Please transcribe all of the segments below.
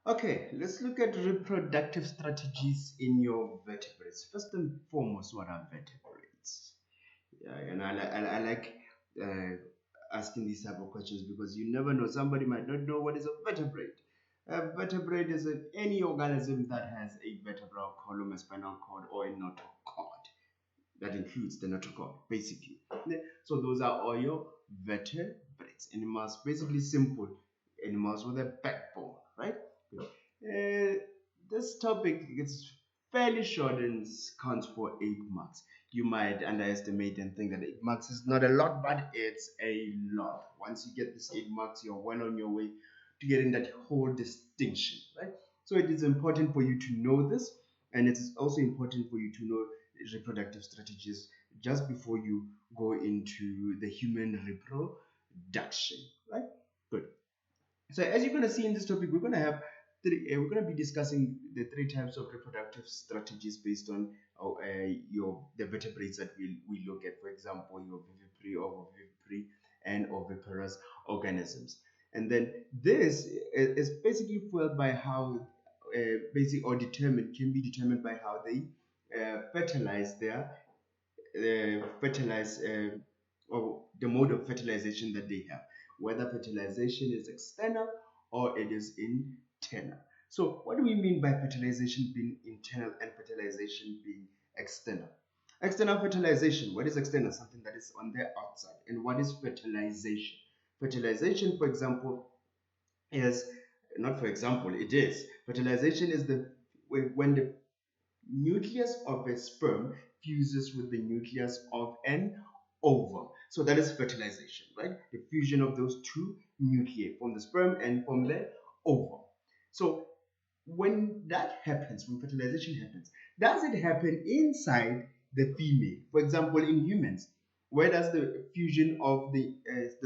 Okay, let's look at reproductive strategies in your vertebrates. First and foremost, what are vertebrates? Yeah, and I like uh, asking these type of questions because you never know. Somebody might not know what is a vertebrate. A vertebrate is any organism that has a vertebral column, a spinal cord, or a notochord. That includes the notochord, basically. So those are all your vertebrates. Animals, basically simple animals with a backbone, right? Good. This topic is fairly short and counts for 8 marks. You might underestimate and think that 8 marks is not a lot, but it's a lot. Once you get this 8 marks, you're well on your way to getting that whole distinction, right? So it is important for you to know this, and it is also important for you to know reproductive strategies just before you go into the human reproduction, right? Good. So as you're going to see in this topic, we're going to have we're going to be discussing the three types of reproductive strategies based on your the vertebrates that we look at. For example, your vivipary, ovoviviparous, and oviparous organisms. And then this is basically fueled by how basic or determined can be determined by how they fertilize their fertilize or the mode of fertilization that they have, whether fertilization is external or it is internal. So, what do we mean by fertilization being internal and fertilization being external? External fertilization, what is external? Something that is on the outside. And what is fertilization? Fertilization, for example, is not for example, it is. Fertilization is the when the nucleus of a sperm fuses with the nucleus of an ovum. So that is fertilization, right? The fusion of those two nuclei from the sperm and from the ovum. So when that happens, when fertilization happens, does it happen inside the female? For example, in humans, where does the fusion of the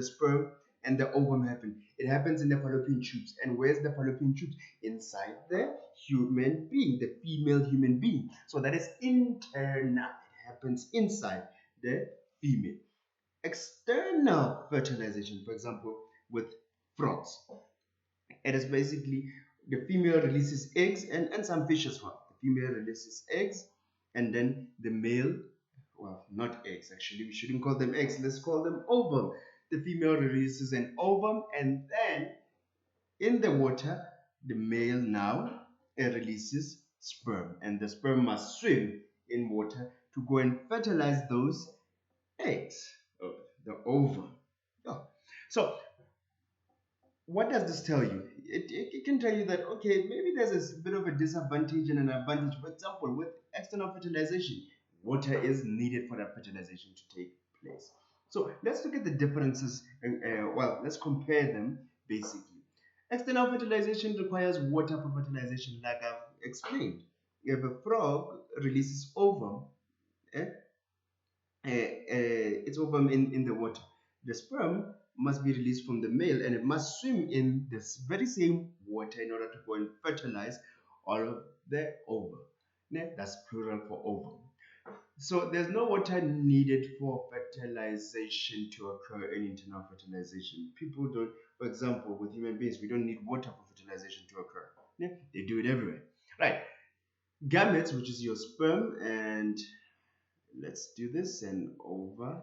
sperm and the ovum happen? It happens in the fallopian tubes. And where's the fallopian tubes? Inside the human being, the female human being. So that is internal. It happens inside the female. External fertilization, for example, with frogs, it is basically the female releases eggs and some fish as well. The female releases eggs and then the male, well, not eggs actually, we shouldn't call them eggs, let's call them ovum. The female releases an ovum and then in the water, the male now releases sperm and the sperm must swim in water to go and fertilize those eggs, the ovum. Oh. So what does this tell you? It can tell you that, okay, maybe there's a bit of a disadvantage and an advantage. For example, with external fertilization, water is needed for that fertilization to take place. So let's look at the differences. Well, let's compare them basically. External fertilization requires water for fertilization, like I've explained. If a frog releases ovum, eh, its ovum in the water, the sperm must be released from the male and it must swim in this very same water in order to go and fertilize all of the ovum. That's plural for ovum. So there's no water needed for fertilization to occur in internal fertilization. People don't, for example, with human beings, we don't need water for fertilization to occur. They do it everywhere. Right. Gametes, which is your sperm, and let's do this, and ova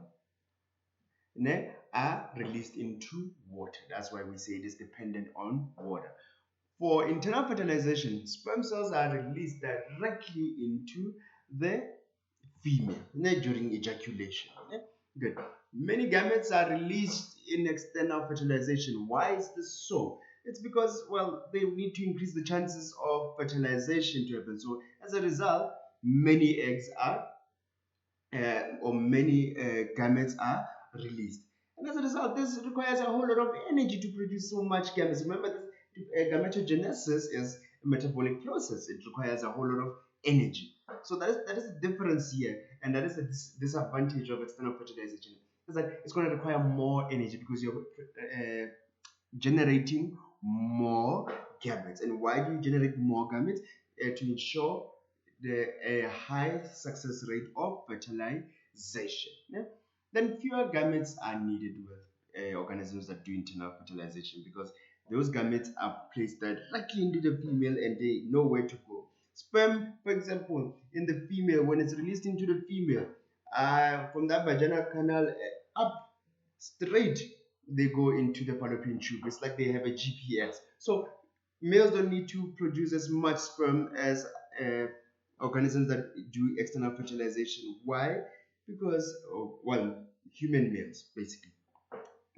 are released into water. That's why we say it is dependent on water. For internal fertilization, sperm cells are released directly into the female during ejaculation. Good. Many gametes are released in external fertilization. Why is this so? It's because, well, they need to increase the chances of fertilization to happen. So, as a result, many eggs are or many gametes are released. And as a result, this requires a whole lot of energy to produce so much gametes. Remember, gametogenesis is a metabolic process. It requires a whole lot of energy. So that is the difference here, and that is the disadvantage of external fertilization. Is that it's going to require more energy because you're generating more gametes. And why do you generate more gametes? To ensure a high success rate of fertilization. Yeah? Then fewer gametes are needed with organisms that do internal fertilization because Those gametes are placed directly into the female and they know where to go. Sperm, for example, in the female, when it's released into the female, from that vaginal canal up straight, they go into the fallopian tube. It's like they have a GPS. So males don't need to produce as much sperm as uh, organisms that do external fertilization. Why? Because, well, human males, basically,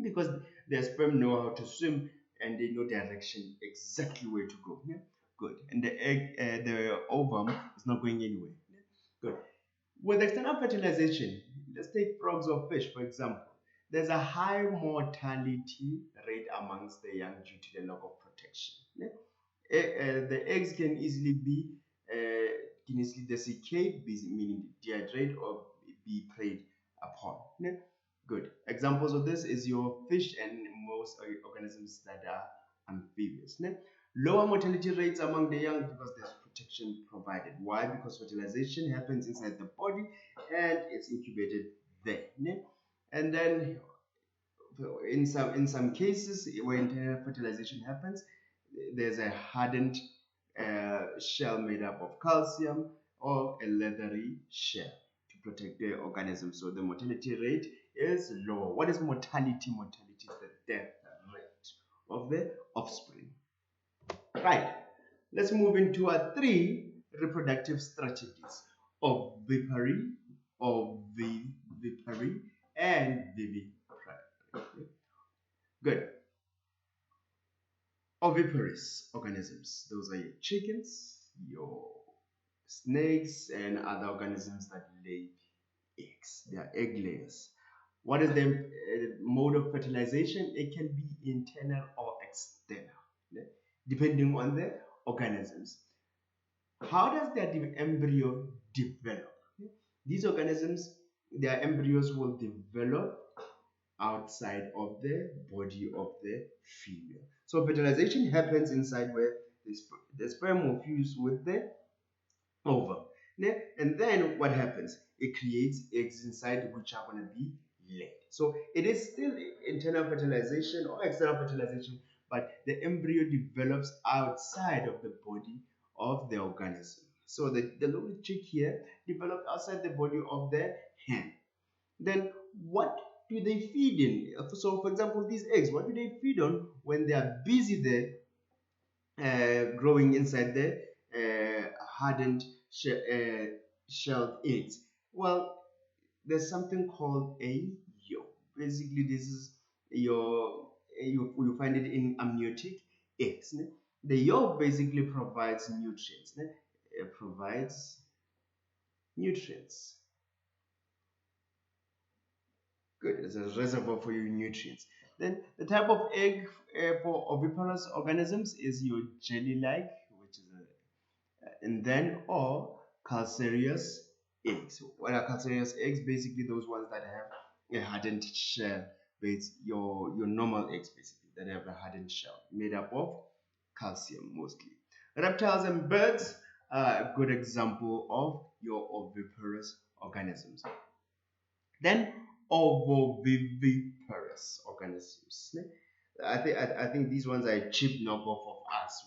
because their sperm know how to swim and they know direction, exactly where to go. Yeah? Good. And the egg, the ovum is not going anywhere. Yeah? Good. With external fertilization, let's take frogs or fish, for example. There's a high mortality rate amongst the young due to the lack of protection. Yeah? The eggs can easily desiccate, meaning dehydrate or be preyed upon. Yeah? Good. Examples of this is your fish and most organisms that are amphibious. Yeah? Lower mortality rates among the young because there's protection provided. Why? Because fertilization happens inside the body and it's incubated there. Yeah? And then in some cases when fertilization happens, there's a hardened shell made up of calcium or a leathery shell to protect the organism. So the mortality rate is lower. What is mortality? Mortality is the death rate of the offspring. Right. Let's move into our three reproductive strategies: ovipary, ovipary, and vivipary. Good. Oviparous organisms. Those are your chickens, your snakes, and other organisms that lay eggs. They are egg layers. What is the mode of fertilization? It can be internal or external, yeah, depending on the organisms. How does their embryo develop? These organisms, their embryos will develop outside of the body of the female. So fertilization happens inside where the sperm will fuse with the ovum. And then what happens? It creates eggs inside which are going to be laid. So it is still internal fertilization or external fertilization, but the embryo develops outside of the body of the organism. So the little chick here developed outside the body of the hen. Then what do they feed in? So, for example, these eggs, what do they feed on when they are busy there growing inside the hardened shelled eggs? Well, there's something called a yolk. Basically, this is you find it in amniotic eggs. Ne? The yolk basically provides nutrients. Ne? It provides nutrients. Good, it's a reservoir for your nutrients. Then the type of egg for oviparous organisms is your jelly-like, which is and then or calcareous eggs. What are calcareous eggs? Basically, those ones that have a hardened shell. It's your normal eggs, basically, that have a hardened shell made up of calcium mostly. Reptiles and birds are a good example of your oviparous organisms. Then ovoviviparous organisms. I think these ones are a cheap knockoff of us.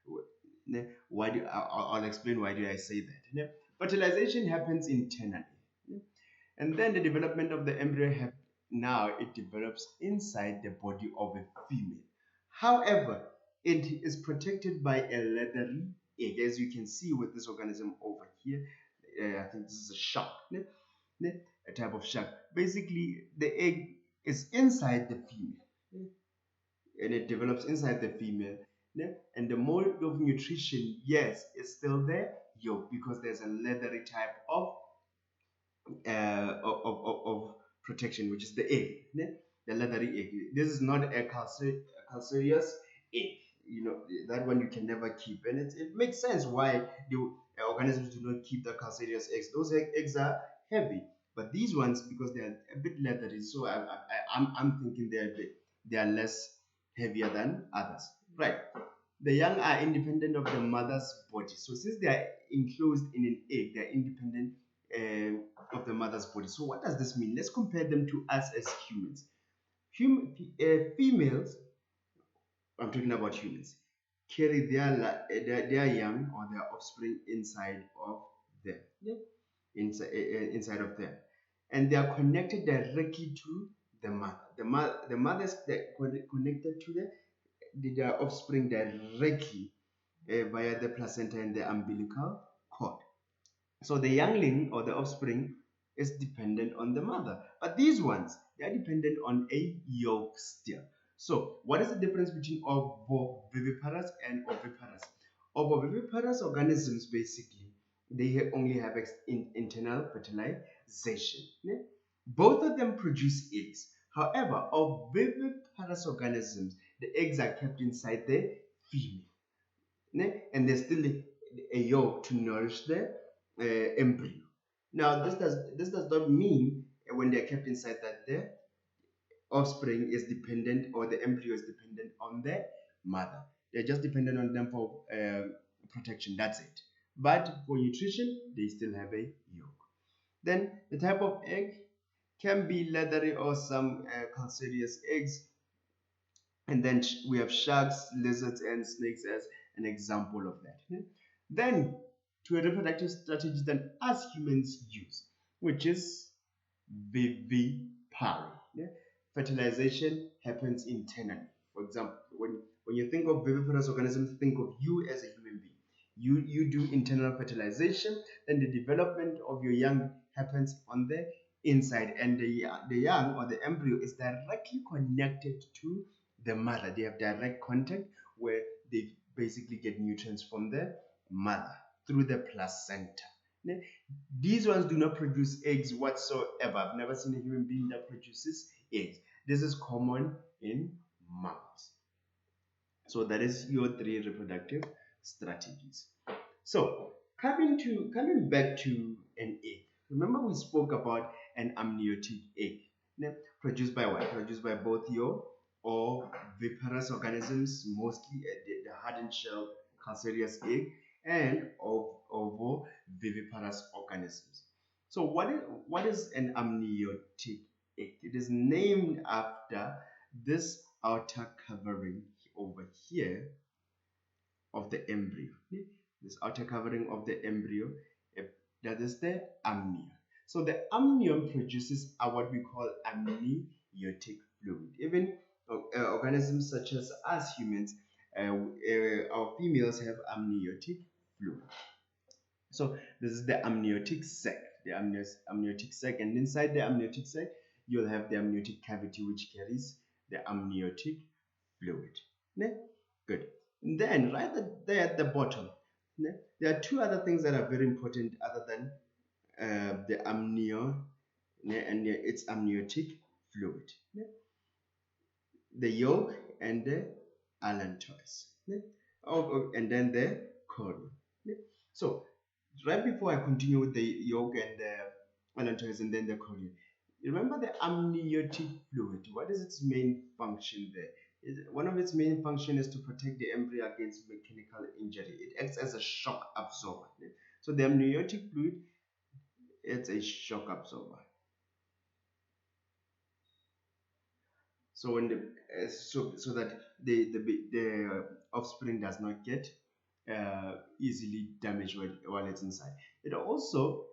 Which why do I'll explain why do I say that. Fertilization happens internally, and then the development of the embryo now it develops inside the body of a female. However, it is protected by a leathery egg, as you can see with this organism over here. I think this is a shark. A type of shark. Basically, the egg is inside the female and it develops inside the female. And the mode of nutrition, yes, is still there, yolk, because there's a leathery type of protection, which is the egg, the leathery egg. This is not a calcareous egg. That one you can never keep, and it makes sense why the organisms do not keep the calcareous eggs. Those eggs are heavy, but these ones, because they are a bit leathery, so I'm thinking they are less heavier than others. Right. The young are independent of the mother's body. So since they are enclosed in an egg, they are independent of the mother's body. So what does this mean? Let's compare them to us as humans. Females I'm talking about humans, carry their young or their offspring inside of them. Yeah. Inside of them, and they are connected directly to the mother. The mother is connected to their offspring directly via the placenta and the umbilical cord. So the youngling or the offspring is dependent on the mother. But these ones, they are dependent on a yolk still. So what is the difference between ovoviviparous and oviparous? Ovoviviparous organisms basically, they only have internal fertilization. Yeah? Both of them produce eggs. However, oviviparous organisms, the eggs are kept inside the female, and there's still a yolk to nourish the embryo. Now, this does not mean when they're kept inside that the offspring is dependent or the embryo is dependent on the mother. They're just dependent on them for protection. That's it. But for nutrition, they still have a yolk. Then the type of egg can be leathery or some calcareous eggs, and then we have sharks, lizards, and snakes as an example of that. Then to a reproductive strategy that us humans use, which is vivipary. Yeah? Fertilization happens internally. For example, when you think of viviparous organisms, think of you as a human being. You do internal fertilization, then the development of your young happens on the inside, and the young or the embryo is directly connected to the mother. They have direct contact where they basically get nutrients from the mother through the placenta. These ones do not produce eggs whatsoever. I've never seen a human being that produces eggs. This is common in mammals. So that is your 3 reproductive strategies. So coming back to an egg. Remember we spoke about an amniotic egg. Produced by what? Produced by both your oviparous organisms, mostly the hardened shell calcareous egg, and ovoviviparous organisms. So what is an amniotic egg? It is named after this outer covering over here of the embryo. This outer covering of the embryo, that is the amnion. So the amnion produces what we call amniotic fluid. Even organisms such as us humans, our females have amniotic fluid. So this is the amniotic sac, amniotic sac, and inside the amniotic sac, you'll have the amniotic cavity, which carries the amniotic fluid. Good. Then right there at the bottom, there are 2 other things that are very important other than the amnion and its amniotic fluid. The yolk and the allantois. And then the chorion. So right before I continue with the yolk and the allantois and then the chorion, remember the amniotic fluid. What is its main function there? One of its main function is to protect the embryo against mechanical injury. It acts as a shock absorber. So the amniotic fluid, it's a shock absorber. So when so that the offspring does not get easily damaged while it's inside. It also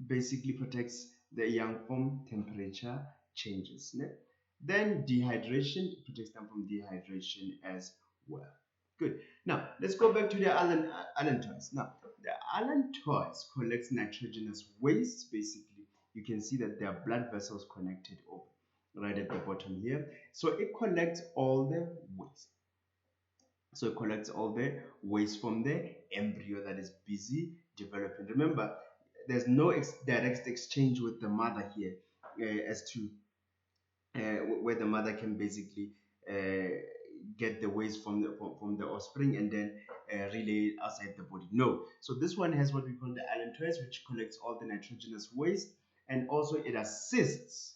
basically protects the young from temperature changes. Then dehydration, protects them from dehydration as well. Good. Now let's go back to the allantois. Now the allantois collects nitrogenous waste. Basically, you can see that there are blood vessels connected over right at the bottom here. So it collects all the waste. So it collects all the waste from the embryo that is busy developing. Remember, there's no direct exchange with the mother here as to where the mother can basically get the waste from the offspring and then relay it outside the body. No. So this one has what we call the allantois, which collects all the nitrogenous waste, and also it assists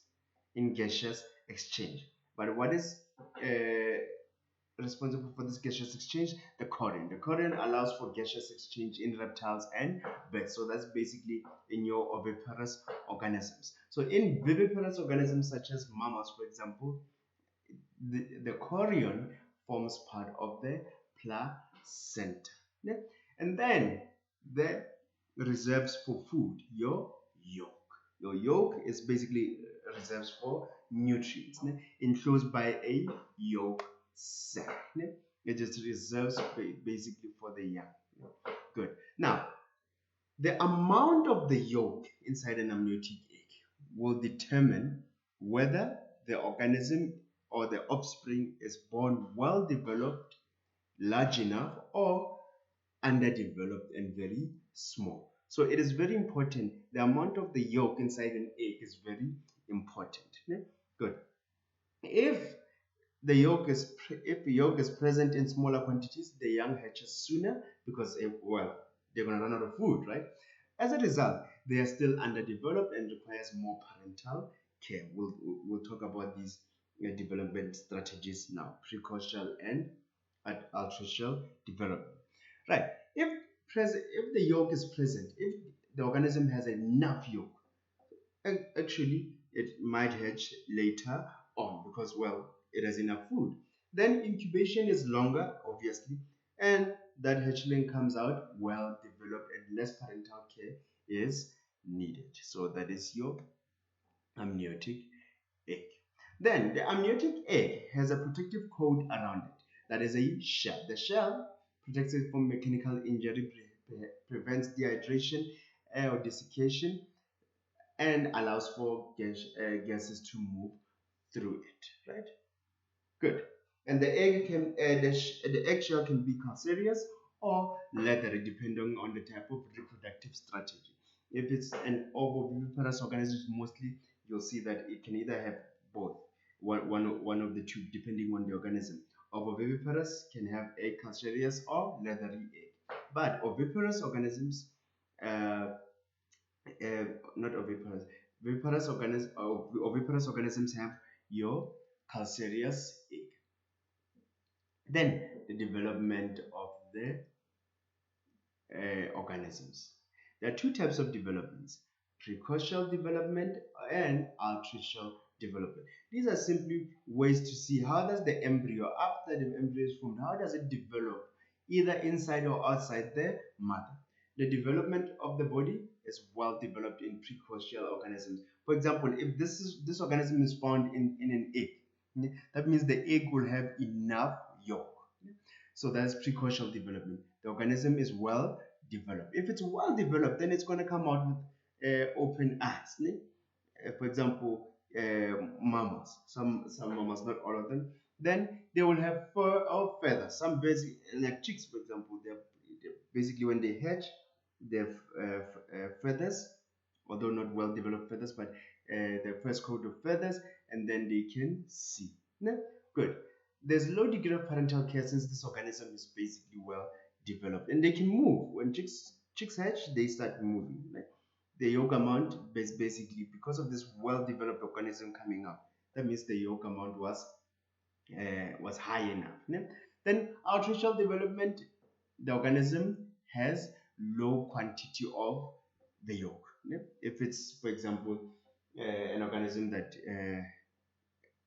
in gaseous exchange. But what is responsible for this gaseous exchange? The chorion. The chorion allows for gaseous exchange in reptiles and birds. So that's basically in your oviparous organisms. So in viviparous organisms such as mammals, for example, the chorion forms part of the placenta. Yeah? And then the reserves for food, your yolk. Your yolk is basically reserves for nutrients, né? Enclosed by a yolk sac. Né? It just reserves basically for the young. Good. Now, the amount of the yolk inside an amniotic egg will determine whether the organism or the offspring is born well developed, large enough, or underdeveloped and very small. So it is very important. The amount of the yolk inside an egg is very important. Yeah? Good. If if the yolk is present in smaller quantities, the young hatches sooner because well, they're gonna run out of food, right? As a result, they are still underdeveloped and requires more parental care. We'll talk about these development strategies now: precocial and artificial development. Right. If the yolk is present, if the organism has enough yolk, actually it might hatch later on because well it has enough food. Then incubation is longer, obviously, and that hatchling comes out well developed and less parental care is needed. So that is your amniotic egg. Then the amniotic egg has a protective coat around it. That is a shell. The shell protects it from mechanical injury, prevents dehydration or desiccation, and allows for gases to move through it. Right? Good. And the eggshell can be calcareous or leathery depending on the type of reproductive strategy. If it's an ovoviviparous organism, mostly you'll see that it can either have both, one of the two, depending on the organism. Ovoviviparous can have egg calcareous or leathery egg, but oviparous organisms, uh, uh, not oviparous, oviparous organisms have your calcareous egg. Then the development of the organisms. There are two types of developments: precocial development and artificial development. These are simply ways to see how does the embryo, after the embryo is formed, how does it develop, either inside or outside the mother. The development of the body is well developed in precocial organisms. For example, if this organism is found in an egg, that means the egg will have enough yolk. So that's precocial development. The organism is well developed. If it's well developed, then it's going to come out with open eyes. For example, mammals, some mammals, not all of them, then they will have fur or feathers. Some basic, like chicks, for example, they're basically when they hatch, they have feathers, although not well developed feathers, but their first coat of feathers, and then they can see. Good. There's low degree of parental care since this organism is basically well developed, and they can move. When chicks hatch, they start moving. Like the yolk amount is basically because of this well developed organism coming up. That means the yolk amount was high enough. Then artificial development, the organism has low quantity of the yolk. If it's, for example, an organism that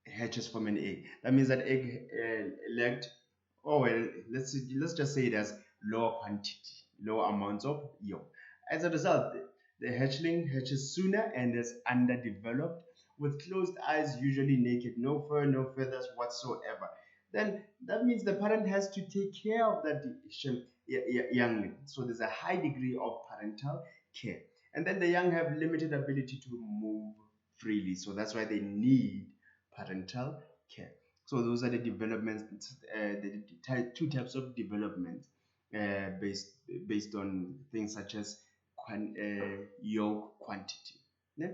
hatches from an egg, that means that egg lacked, oh well, let's just say it has lower quantity, lower amounts of yolk. As a result, the hatchling hatches sooner and is underdeveloped with closed eyes, usually naked, no fur, no feathers whatsoever. Then that means the parent has to take care of that youngling. So there's a high degree of parental care. And then the young have limited ability to move freely. So that's why they need parental care. So those are the developments, two types of development based on things such as yolk quantity. Yeah,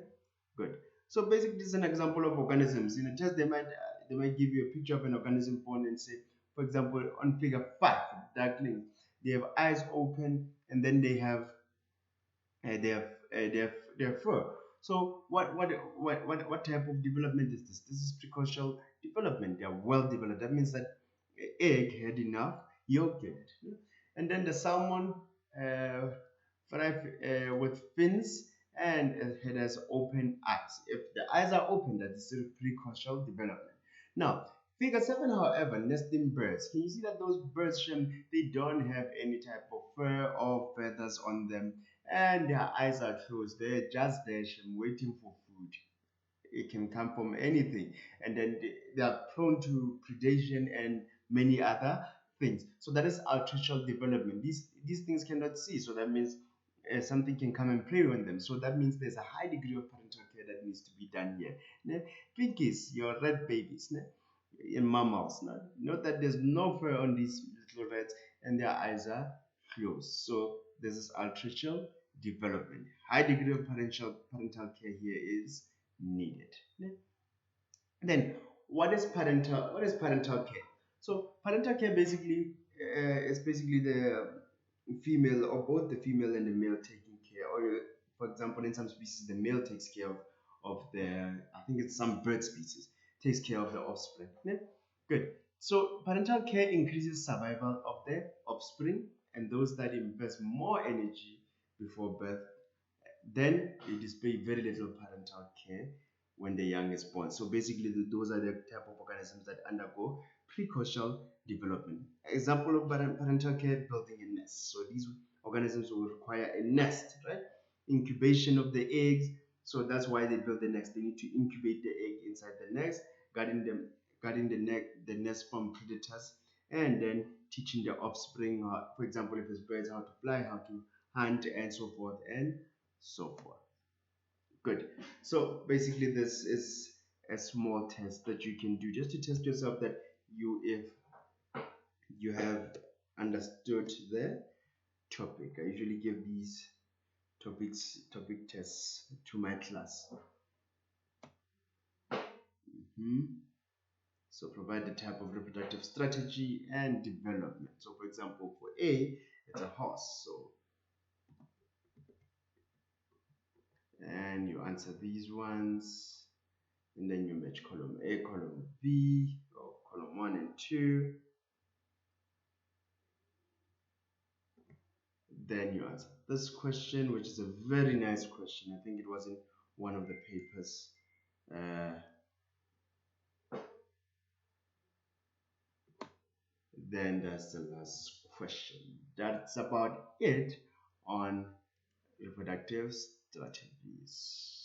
good. So basically, this is an example of organisms. In a test, they might give you a picture of an organism born and say, for example, on figure 5, duckling, they have eyes open and then they have fur. So what type of development is this? This is precocial development. They are well developed. That means that egg had enough yolk in it. And then the salmon with fins and it has open eyes. If the eyes are open, that is precocial development. Now, Figure 7, however, nesting birds. Can you see that those birds, they don't have any type of fur or feathers on them, and their eyes are closed. They're just there, waiting for food. It can come from anything, and then they are prone to predation and many other things. So that is artificial development. These things cannot see, so that means something can come and play on them. So that means there's a high degree of parental care that needs to be done here. Pinkies, your red babies, in mammals. Note that there's no fur on these little rats, and their eyes are closed. So this is artificial development. High degree of parental care here is needed. Then what is parental care? So parental care basically is basically the female, or both the female and the male, taking care, or for example in some species the male takes care of the, I think it's some bird species, takes care of the offspring. Good. So parental care increases survival of the offspring, and those that invest more energy before birth, then they display very little parental care when the young is born. So basically, those are the type of organisms that undergo precocial development. Example of parental care: building a nest. So these organisms will require a nest, right? Incubation of the eggs. So that's why they build the nest. They need to incubate the egg inside the nest, guarding the nest from predators, and then teaching the offspring, for example, if it's birds, how to fly, how to hunt, and so forth and so forth. Good. So basically, this is a small test that you can do just to test yourself that if you have understood the topic. I usually give these topic tests to my class. So provide the type of reproductive strategy and development. So for example, for A, it's a horse. So and you answer these ones, and then you match column A, column B, or column 1 and 2. Then you answer this question, which is a very nice question. I think it was in one of the papers. Then that's the last question. That's about it on reproductive strategies.